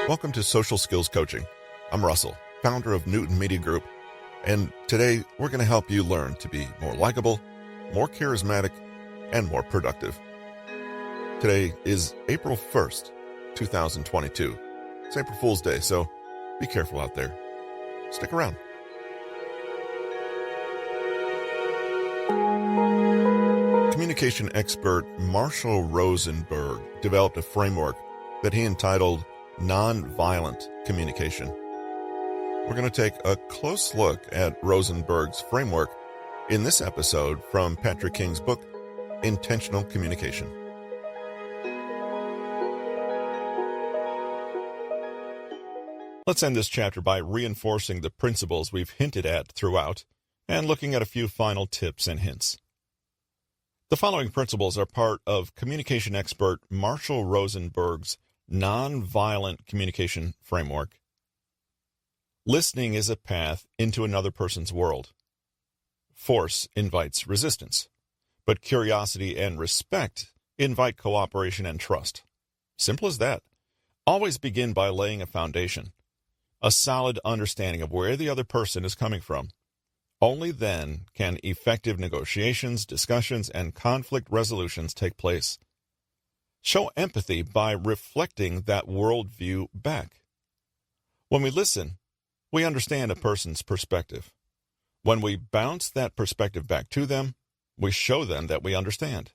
Welcome to Social Skills Coaching. I'm Russell, founder of Newton Media Group, and today we're going to help you learn to be more likable, more charismatic, and more productive. Today is April 1st, 2022. It's April Fool's Day, so be careful out there. Stick around. Communication expert Marshall Rosenberg developed a framework that he entitled Nonviolent Communication. We're going to take a close look at Rosenberg's framework in this episode from Patrick King's book, Intentional Communication. Let's end this chapter by reinforcing the principles we've hinted at throughout and looking at a few final tips and hints. The following principles are part of communication expert Marshall Rosenberg's Nonviolent Communication Framework. Listening is a path into another person's world. Force invites resistance, but curiosity and respect invite cooperation and trust. Simple as that. Always begin by laying a foundation, a solid understanding of where the other person is coming from. Only then can effective negotiations, discussions, and conflict resolutions take place. Show empathy by reflecting that worldview back. When we listen, we understand a person's perspective. When we bounce that perspective back to them, we show them that we understand.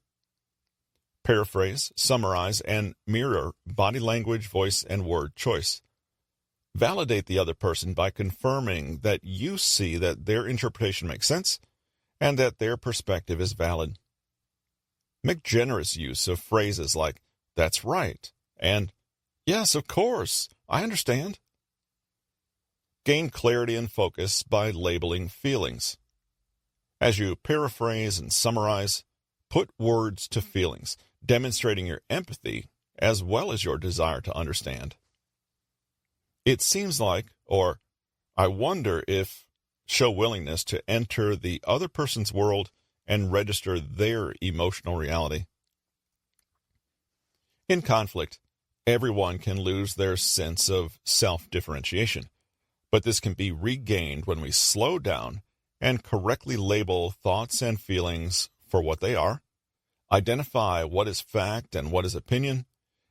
Paraphrase, summarize, and mirror body language, voice, and word choice. Validate the other person by confirming that you see that their interpretation makes sense and that their perspective is valid. Make generous use of phrases like, "That's right," and "Yes, of course, I understand." Gain clarity and focus by labeling feelings. As you paraphrase and summarize, put words to feelings, demonstrating your empathy as well as your desire to understand. "It seems like," or "I wonder if," show willingness to enter the other person's world and register their emotional reality. In conflict, everyone can lose their sense of self-differentiation, but this can be regained when we slow down and correctly label thoughts and feelings for what they are, identify what is fact and what is opinion,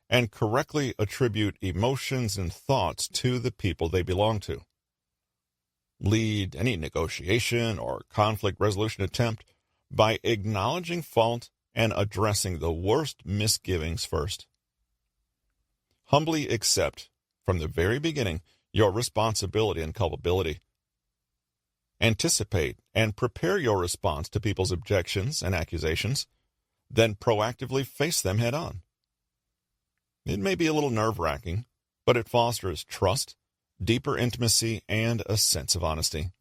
and correctly attribute emotions and thoughts to the people they belong to. Lead any negotiation or conflict resolution attempt by acknowledging fault and addressing the worst misgivings first. Humbly accept, from the very beginning, your responsibility and culpability. Anticipate and prepare your response to people's objections and accusations, then proactively face them head on. It may be a little nerve-wracking, but it fosters trust, deeper intimacy, and a sense of honesty.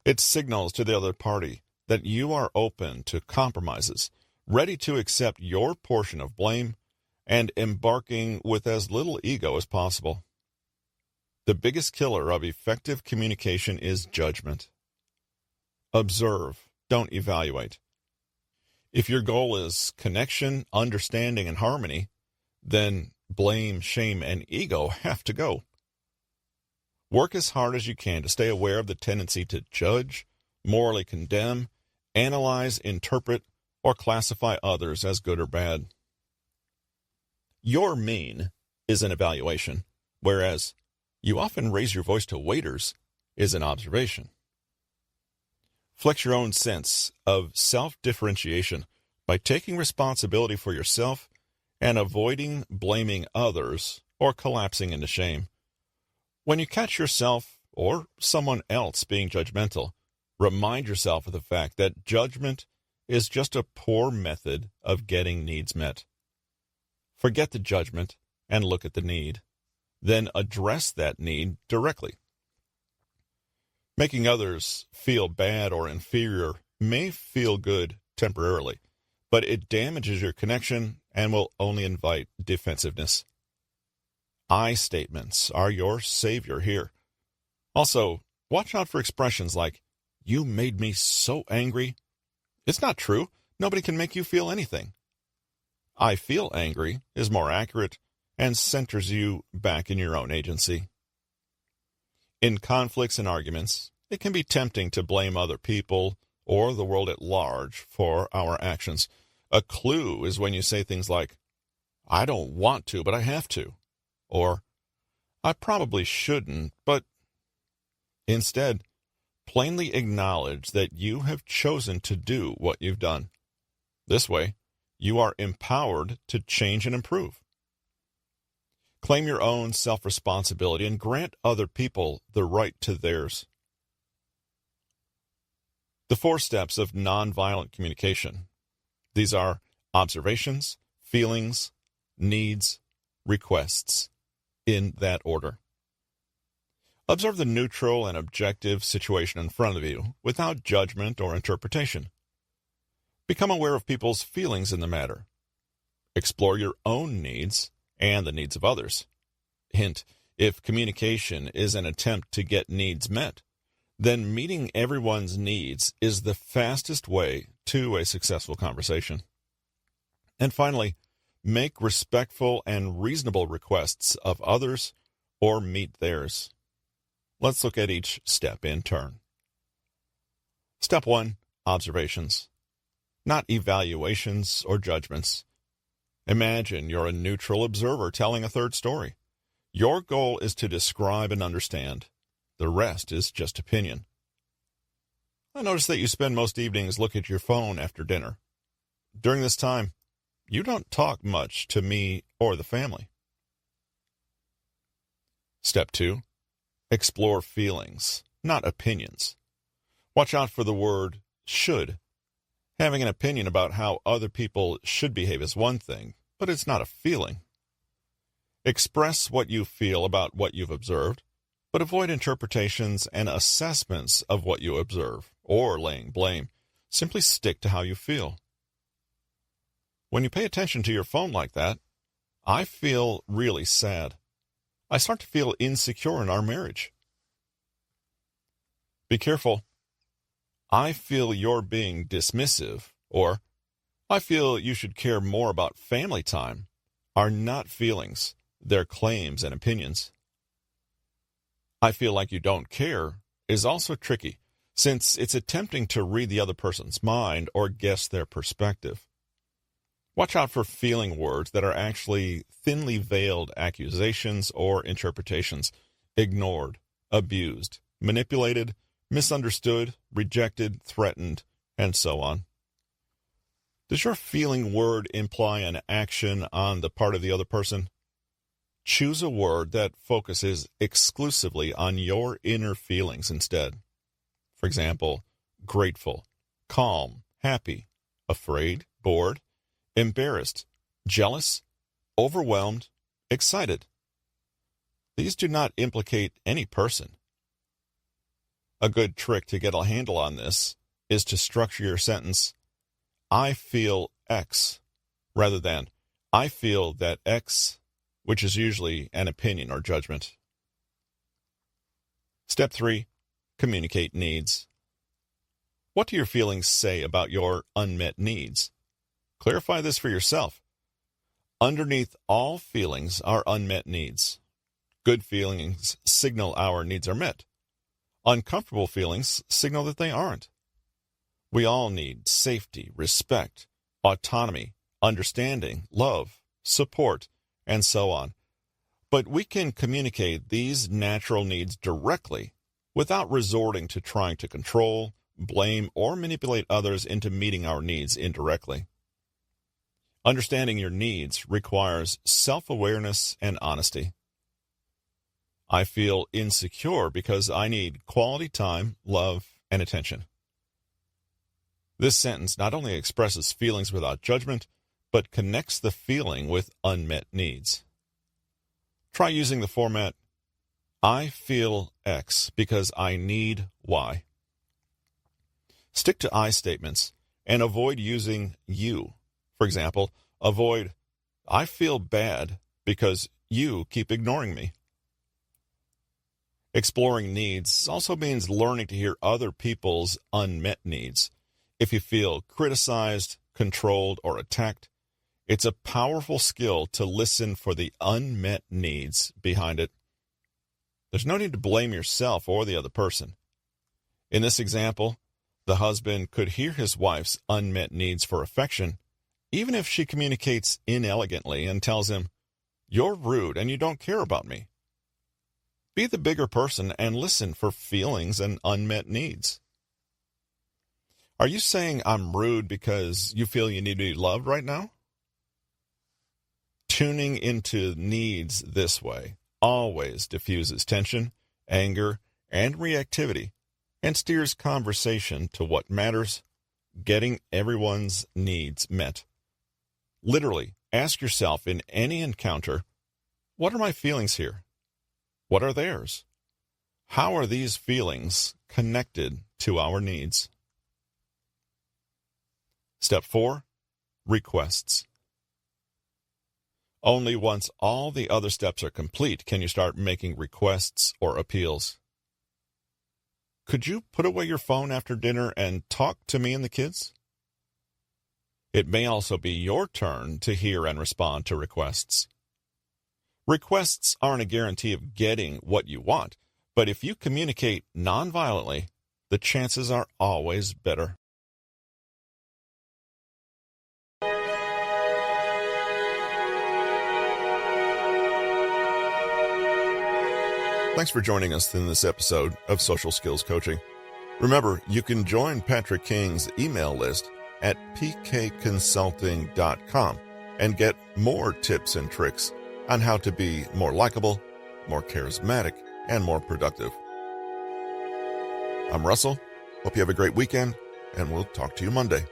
It signals to the other party that you are open to compromises, ready to accept your portion of blame, and embarking with as little ego as possible. The biggest killer of effective communication is judgment. Observe, don't evaluate. If your goal is connection, understanding, and harmony, then blame, shame, and ego have to go. Work as hard as you can to stay aware of the tendency to judge, morally condemn, analyze, interpret, or classify others as good or bad. "You're mean" is an evaluation, whereas "you often raise your voice to waiters" is an observation. Flex your own sense of self-differentiation by taking responsibility for yourself and avoiding blaming others or collapsing into shame. When you catch yourself or someone else being judgmental, remind yourself of the fact that judgment is just a poor method of getting needs met. Forget the judgment and look at the need. Then address that need directly. Making others feel bad or inferior may feel good temporarily, but it damages your connection and will only invite defensiveness. I statements are your savior here. Also, watch out for expressions like, "You made me so angry." It's not true. Nobody can make you feel anything. "I feel angry" is more accurate and centers you back in your own agency. In conflicts and arguments, it can be tempting to blame other people or the world at large for our actions. A clue is when you say things like, "I don't want to, but I have to," or "I probably shouldn't, but..." Instead, plainly acknowledge that you have chosen to do what you've done. This way, you are empowered to change and improve. Claim your own self-responsibility and grant other people the right to theirs. The 4 steps of nonviolent communication. These are observations, feelings, needs, requests, in that order. Observe the neutral and objective situation in front of you without judgment or interpretation. Become aware of people's feelings in the matter. Explore your own needs and the needs of others. Hint, if communication is an attempt to get needs met, then meeting everyone's needs is the fastest way to a successful conversation. And finally, make respectful and reasonable requests of others or meet theirs. Let's look at each step in turn. Step 1, observations. Not evaluations or judgments. Imagine you're a neutral observer telling a third story. Your goal is to describe and understand. The rest is just opinion. I notice that you spend most evenings looking at your phone after dinner. During this time, you don't talk much to me or the family. Step 2, explore feelings, not opinions. Watch out for the word should. Having an opinion about how other people should behave is one thing, but it's not a feeling. Express what you feel about what you've observed, but avoid interpretations and assessments of what you observe, or laying blame. Simply stick to how you feel. When you pay attention to your phone like that, I feel really sad. I start to feel insecure in our marriage. Be careful. I feel you're being dismissive, or I feel you should care more about family time, are not feelings. They're claims and opinions. I feel like you don't care is also tricky, since it's attempting to read the other person's mind or guess their perspective. Watch out for feeling words that are actually thinly veiled accusations or interpretations, ignored, abused, manipulated, misunderstood, rejected, threatened, and so on. Does your feeling word imply an action on the part of the other person? Choose a word that focuses exclusively on your inner feelings instead. For example, grateful, calm, happy, afraid, bored, embarrassed, jealous, overwhelmed, excited. These do not implicate any person. A good trick to get a handle on this is to structure your sentence, I feel X, rather than I feel that X, which is usually an opinion or judgment. Step 3, communicate needs. What do your feelings say about your unmet needs? Clarify this for yourself. Underneath all feelings are unmet needs. Good feelings signal our needs are met. Uncomfortable feelings signal that they aren't. We all need safety, respect, autonomy, understanding, love, support, and so on. But we can communicate these natural needs directly without resorting to trying to control, blame, or manipulate others into meeting our needs indirectly. Understanding your needs requires self-awareness and honesty. I feel insecure because I need quality time, love, and attention. This sentence not only expresses feelings without judgment, but connects the feeling with unmet needs. Try using the format, I feel X because I need Y. Stick to I statements and avoid using you. For example, avoid, I feel bad because you keep ignoring me. Exploring needs also means learning to hear other people's unmet needs. If you feel criticized, controlled, or attacked, It's a powerful skill to listen for the unmet needs behind it. There's no need to blame yourself or the other person. In this example, the husband could hear his wife's unmet needs for affection, even if she communicates inelegantly and tells him, "You're rude and you don't care about me." Be the bigger person and listen for feelings and unmet needs. Are you saying I'm rude because you feel you need to be loved right now? Tuning into needs this way always diffuses tension, anger, and reactivity, and steers conversation to what matters, getting everyone's needs met. Literally, ask yourself in any encounter, what are my feelings here? What are theirs? How are these feelings connected to our needs? Step 4, requests. Only once all the other steps are complete can you start making requests or appeals. Could you put away your phone after dinner and talk to me and the kids? It may also be your turn to hear and respond to requests. Requests aren't a guarantee of getting what you want, but if you communicate nonviolently, the chances are always better. Thanks for joining us in this episode of Social Skills Coaching. Remember, you can join Patrick King's email list at pkconsulting.com and get more tips and tricks on how to be more likable, more charismatic, and more productive. I'm Russell. Hope you have a great weekend, and we'll talk to you Monday.